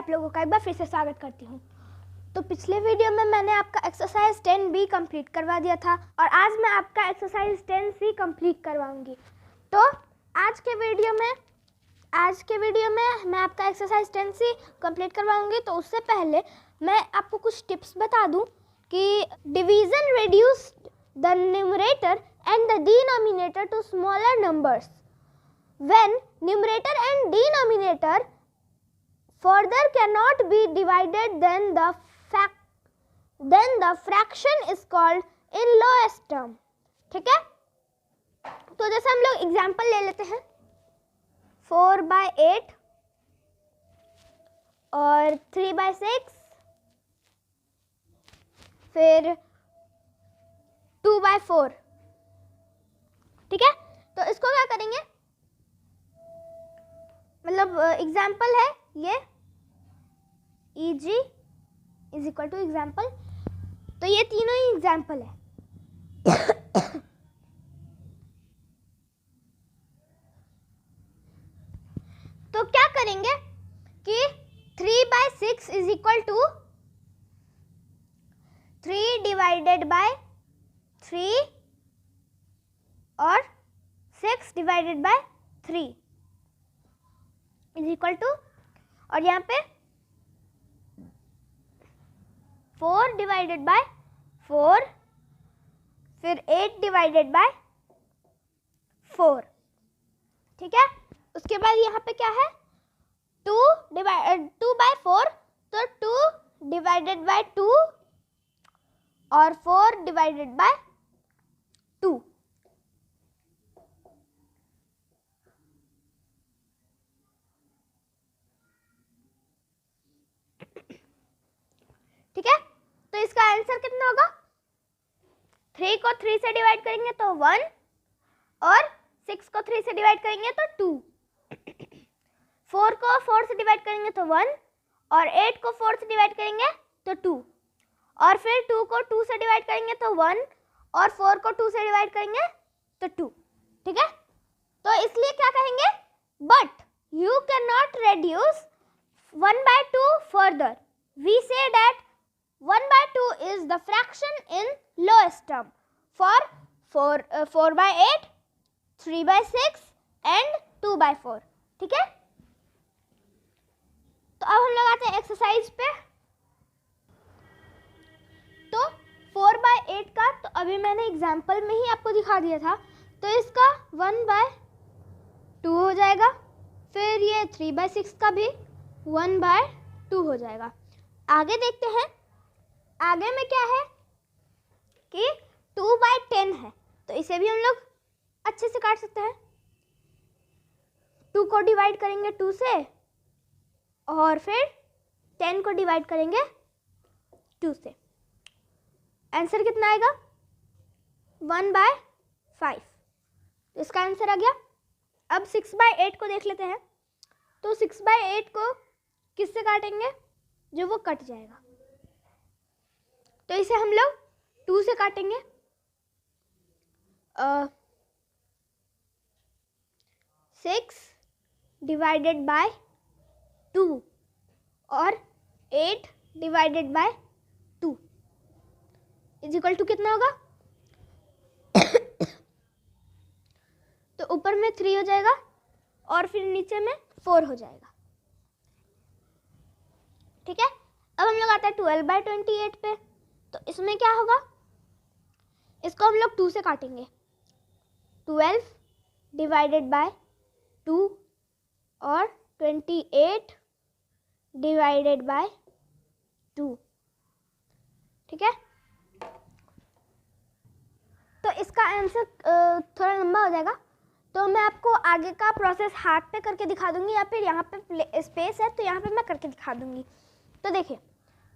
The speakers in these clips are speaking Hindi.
आप लोगों का एक बार फिर से स्वागत करती हूँ। तो पिछले वीडियो में मैंने आपका एक्सरसाइज 10B कंप्लीट करवा दिया था और आज मैं आपका एक्सरसाइज 10C कंप्लीट करवाऊंगी। तो आज के वीडियो में मैं आपका एक्सरसाइज 10C कंप्लीट करवाऊंगी। तो उससे पहले मैं आपको कुछ टिप्स बता दूं कि division reduce the numerator and the denominator to smaller numbers when numerator and denominator further cannot be divided, then the fraction is called in lowest term। ठीक है, तो जैसे हम लोग एग्जांपल ले लेते हैं 4/8 और 3/6, फिर 2/4। ठीक है, तो इसको क्या करेंगे, मतलब एग्जांपल है ये EG is equal to example. तो ये तीनों ही एग्जाम्पल है। तो क्या करेंगे कि 3/6 is equal to 3 divided by 3 और 6 divided by 3 is equal to, और यहाँ पे 4 डिवाइडेड बाय 4, फिर 8 डिवाइडेड बाय 4। ठीक है, उसके बाद यहाँ पे क्या है 2/4, तो 2 डिवाइडेड बाय 2 और 4 डिवाइडेड बाय 2। ठीक है, तो इसका आंसर कितना होगा, 3 को 3 से डिवाइड करेंगे तो 1 और 6 को 3 से डिवाइड करेंगे तो 2, 4 को 4 से डिवाइड करेंगे तो 1 और 8 को 4 से डिवाइड करेंगे तो 2, और फिर 2 को 2 से डिवाइड करेंगे तो 1 और 4 को 2 से डिवाइड करेंगे तो 2। ठीक है, तो इसलिए क्या कहेंगे, but you can not reduce 1/2 further, we say that 1/2 is the fraction in lowest term for 4/8, 3/6 and 2/4। ठीक है, तो अब हम लोग आते हैं एक्सरसाइज पे। तो 4/8 का तो अभी मैंने एग्जाम्पल में ही आपको दिखा दिया था, तो इसका 1/2 हो जाएगा। फिर ये 3/6 का भी 1/2 हो जाएगा। आगे देखते हैं, आगे में क्या है कि 2/10 है, तो इसे भी हम लोग अच्छे से काट सकते हैं। 2 को डिवाइड करेंगे 2 से और फिर 10 को डिवाइड करेंगे 2 से। आंसर कितना आएगा, 1/5। तो इसका आंसर आ गया। अब 6/8 को देख लेते हैं। तो 6/8 को किससे काटेंगे, जो वो कट जाएगा, तो इसे हम लोग 2 से काटेंगे। 6 डिवाइडेड बाय 2 और 8 divided by 2 is equal to कितना होगा, तो ऊपर में 3 हो जाएगा और फिर नीचे में 4 हो जाएगा। ठीक है, अब हम लोग आते हैं 12/28 पे। तो इसमें क्या होगा, इसको हम लोग 2 से काटेंगे। 12 डिवाइडेड बाय 2 और 28 डिवाइडेड बाय 2। ठीक है, तो इसका आंसर थोड़ा लंबा हो जाएगा, तो मैं आपको आगे का प्रोसेस हाथ पे करके दिखा दूंगी, या फिर यहाँ पे स्पेस है तो यहाँ पे मैं करके दिखा दूंगी। तो देखिए,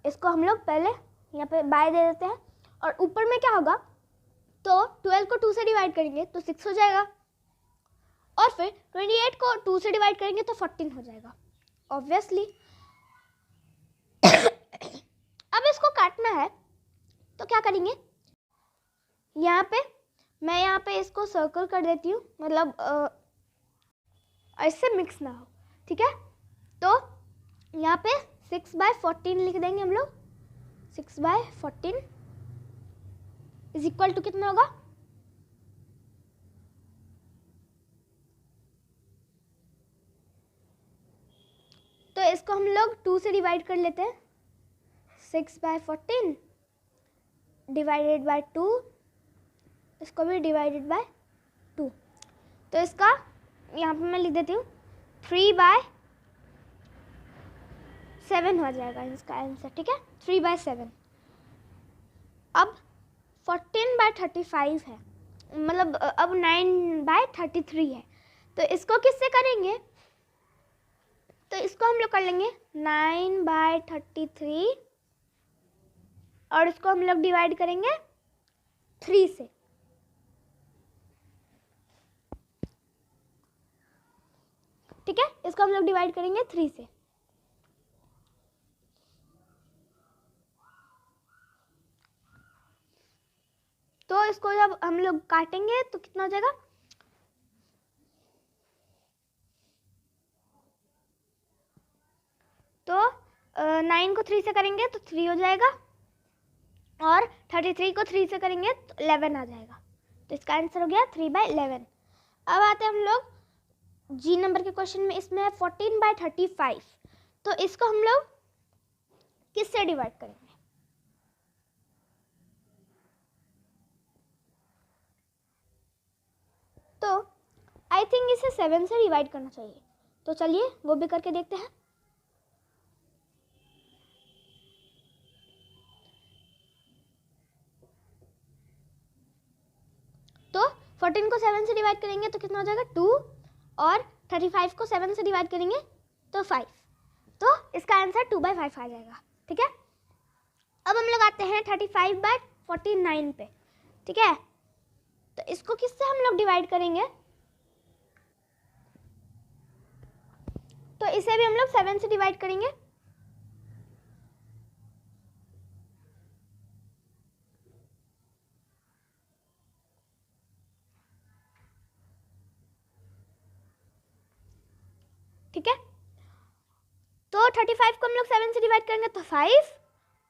इसको हम लोग पहले यहाँ पे बाय दे देते हैं, और ऊपर में क्या होगा, तो 12 को 2 से डिवाइड करेंगे तो 6 हो जाएगा, और फिर 28 को 2 से डिवाइड करेंगे तो 14 हो जाएगा ऑब्वियसली। अब इसको काटना है तो क्या करेंगे, मैं यहाँ पे इसको सर्कल कर देती हूँ, मतलब ऐसे मिक्स ना हो। ठीक है, तो यहाँ पे 6/14 लिख देंगे हम लोग। 6/14 इज इक्वल टू कितना होगा? तो इसको हम लोग 2 से डिवाइड कर लेते हैं। 6/14 डिवाइडेड बाय 2, इसको भी डिवाइडेड बाय 2। तो इसका यहाँ पे मैं लिख देती हूँ 3/7 हो जाएगा इसका आंसर, ठीक है, 3/7। अब 14/35 है, मतलब अब 9/33 है। तो इसको किससे करेंगे? तो इसको हम लोग कर लेंगे 9/33 और इसको हम लोग डिवाइड करेंगे 3 से। ठीक है, इसको हम लोग डिवाइड करेंगे 3 से। तो इसको जब हम लोग काटेंगे तो कितना हो जाएगा? तो 9 को 3 से करेंगे तो 3 हो जाएगा और 33 को 3 से करेंगे तो 11 आ जाएगा। तो इसका आंसर हो गया 3/11। अब आते हैं हम लोग जी नंबर के क्वेश्चन में। इसमें है 14/35। तो इसको हम लोग किससे डिवाइड करेंगे? तो आई थिंक इसे 7 से डिवाइड करना चाहिए। तो चलिए वो भी करके देखते हैं। तो 14 को 7 से डिवाइड करेंगे तो कितना हो जाएगा? 2 और 35 को 7 से डिवाइड करेंगे तो 5। तो इसका आंसर 2/5 आ जाएगा। ठीक है, अब हम लोग आते हैं 35/49 पे। ठीक है, तो इसको किससे हम लोग डिवाइड करेंगे? तो इसे भी हम लोग 7 से डिवाइड करेंगे। ठीक है, तो 35 को हम लोग 7 से डिवाइड करेंगे तो 5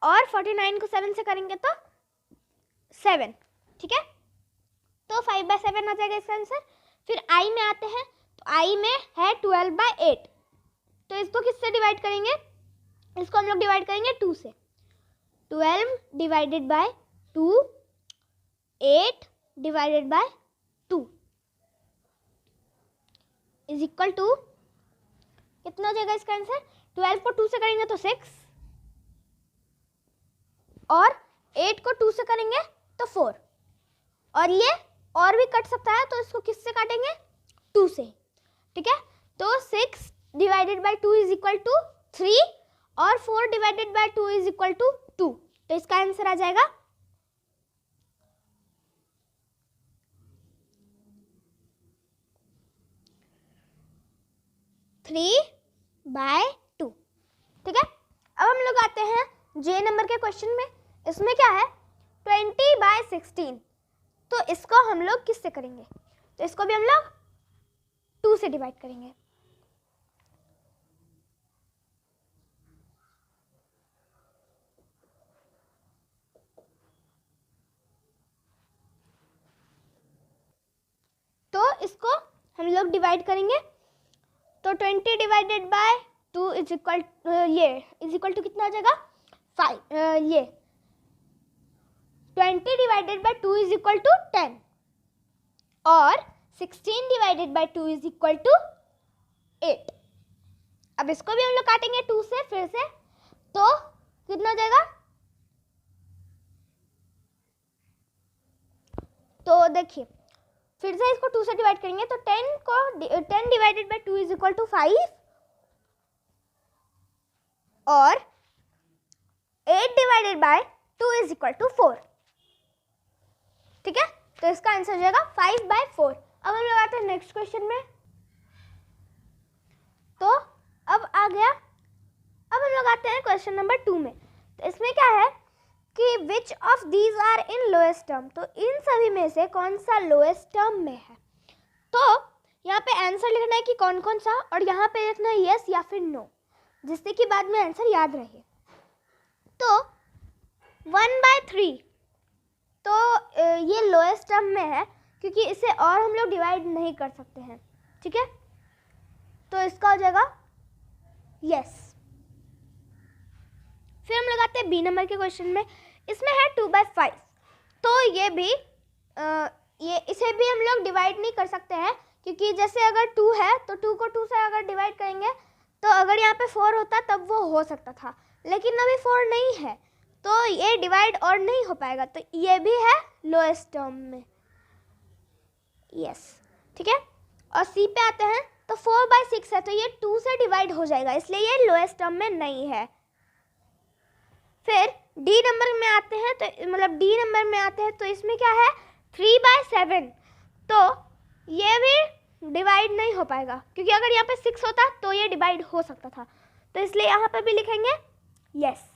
और 49 को 7 से करेंगे तो 7। ठीक है, तो 5/7 आ जाएगा इसका आंसर। फिर आई में आते हैं, तो आई में है 12/8। तो इसको किससे डिवाइड करेंगे? इसको हम लोग डिवाइड करेंगे 2 से। 12 divided by 2, 8 divided by 2 is equal to कितना हो जाएगा इसका आंसर? 12 को 2 से करेंगे तो 6 और 8 को 2 से करेंगे तो 4। और ये और भी कट सकता है, तो इसको किससे काटेंगे? 2 से। ठीक है, तो 6 divided by 2 is equal to 3 और 4 divided by 2 is equal to 2। तो इसका आंसर आ जाएगा 3/2। ठीक है, अब हम लोग आते हैं जे नंबर के क्वेश्चन में। इसमें क्या है? 20/16। तो इसको हम लोग किससे करेंगे? तो इसको भी हम लोग 2 से डिवाइड करेंगे। तो इसको हम लोग डिवाइड करेंगे तो 20 divided by 2 is equal to कितना आ जाएगा? 5। ये 20 divided by 2 is equal to 10 और 16 divided by 2 is equal to 8। अब इसको भी हम लोग काटेंगे 2 से फिर से, तो कितना हो जाएगा? तो देखिए फिर से इसको 2 से डिवाइड करेंगे तो 10 divided by 2 is equal to 5 और 8 divided by 2 is equal to 4। ठीक है, तो इसका आंसर हो जाएगा 5/4। अब हम लोग आते हैं नेक्स्ट क्वेश्चन में। तो अब आ गया, अब हम लोग आते हैं क्वेश्चन नंबर 2 में। तो इसमें क्या है कि which of these are in lowest term. तो इन सभी में से कौन सा लोएस्ट टर्म में है? तो यहाँ पे आंसर लिखना है कि कौन कौन सा, और यहाँ पे लिखना है यस या फिर नो। जिससे कि बाद में आंसर याद रहे। तो 1/3 तो ये लोएस्ट टर्म में है क्योंकि इसे और हम लोग डिवाइड नहीं कर सकते हैं, ठीक है। तो इसका हो जाएगा यस। फिर हम लगाते हैं बी नंबर के क्वेश्चन में। इसमें है 2/5, तो ये भी इसे भी हम लोग डिवाइड नहीं कर सकते हैं क्योंकि जैसे अगर 2 है तो 2 को 2 से अगर डिवाइड करेंगे तो अगर यहाँ पे 4 होता तब वो हो सकता था, लेकिन अभी 4 नहीं है तो ये डिवाइड और नहीं हो पाएगा, तो ये भी है लोएस्ट टर्म में, यस, ठीक है। और सी पे आते हैं तो 4/6 है तो ये 2 से डिवाइड हो जाएगा, इसलिए ये लोएस्ट टर्म में नहीं है। फिर डी नंबर में आते हैं तो मतलब डी नंबर में आते हैं तो इसमें क्या है 3/7, तो ये भी डिवाइड नहीं हो पाएगा क्योंकि अगर यहाँ पे 6 होता तो ये डिवाइड हो सकता था, तो इसलिए यहाँ पे भी लिखेंगे यस।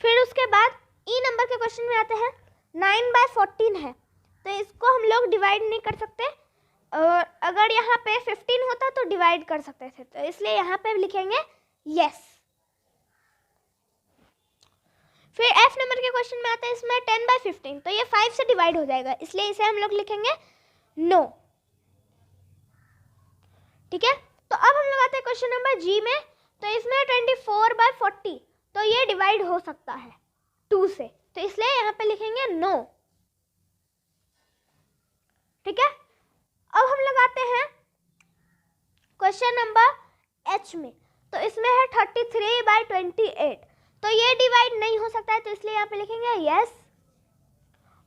फिर उसके बाद ई नंबर के क्वेश्चन में आते हैं 9/14 है तो इसको हम लोग डिवाइड नहीं कर सकते, और अगर यहाँ पे 15 होता तो डिवाइड कर सकते थे, तो इसलिए यहाँ पे लिखेंगे यस। फिर एफ नंबर के क्वेश्चन में आते हैं, इसमें 10/15 तो ये 5 से डिवाइड हो जाएगा, इसलिए इसे हम लोग लिखेंगे नो, ठीक है। तो अब हम लोग आते हैं क्वेश्चन नंबर जी में, तो इसमें 24/40 तो ये डिवाइड हो सकता है 2 से, तो इसलिए यहाँ पे लिखेंगे नो, ठीक है। अब हम लोग आते हैं क्वेश्चन नंबर एच में, तो इसमें है 33/28 तो ये डिवाइड नहीं हो सकता है, तो इसलिए यहाँ पे लिखेंगे यस।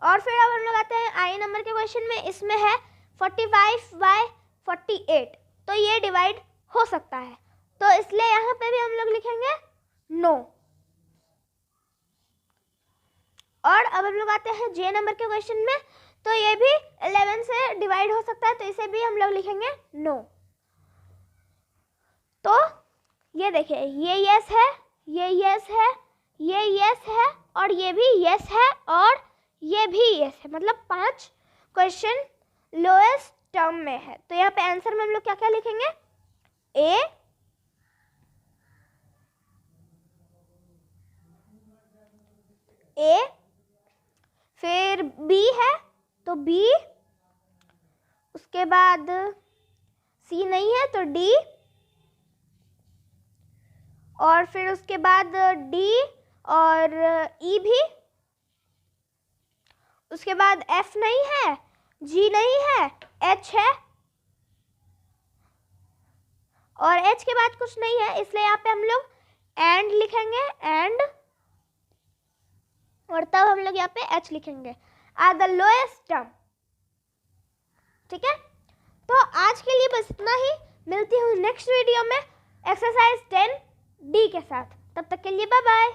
और फिर अब हम लोग आते हैं आई नंबर के क्वेश्चन में, इसमें है 45/48 तो ये डिवाइड हो सकता है, तो इसलिए यहाँ पे भी हम लोग लिखेंगे नो। और अब हम लोग आते हैं जे नंबर के क्वेश्चन में, तो ये भी 11 से डिवाइड हो सकता है, तो इसे भी हम लोग लिखेंगे नो। तो ये देखिए ये यस है, ये यस है, ये यस है, और ये भी यस है, और ये भी यस है, मतलब 5 क्वेश्चन लोएस्ट टर्म में है। तो यहाँ पे आंसर में हम लोग क्या क्या लिखेंगे, ए, फिर बी है तो बी, उसके बाद सी नहीं है तो डी, और फिर उसके बाद डी और ई भी, उसके बाद एफ नहीं है, जी नहीं है, एच है, और एच के बाद कुछ नहीं है, इसलिए यहाँ पे हम लोग एंड लिखेंगे, एंड, और तब हम लोग यहाँ पे एच लिखेंगे, आर द लोएस्ट टर्म, ठीक है। तो आज के लिए बस इतना ही, मिलती हूँ नेक्स्ट वीडियो में एक्सरसाइज 10D के साथ, तब तक के लिए बाय बाय।